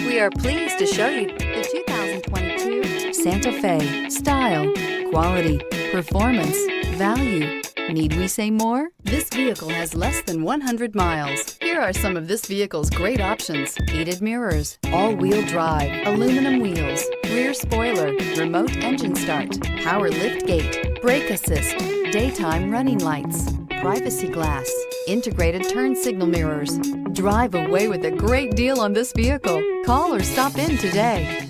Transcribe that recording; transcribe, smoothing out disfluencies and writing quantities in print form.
We are pleased to show you the 2022 Santa Fe. Style, quality, performance, value. Need we say more? This vehicle has less than 100 miles. Here are some of this vehicle's great options: heated mirrors, all-wheel drive, aluminum wheels, rear spoiler, remote engine start, power lift gate, brake assist, daytime running lights, privacy glass, integrated turn signal mirrors. Drive away with a great deal on this vehicle. Call or stop in today.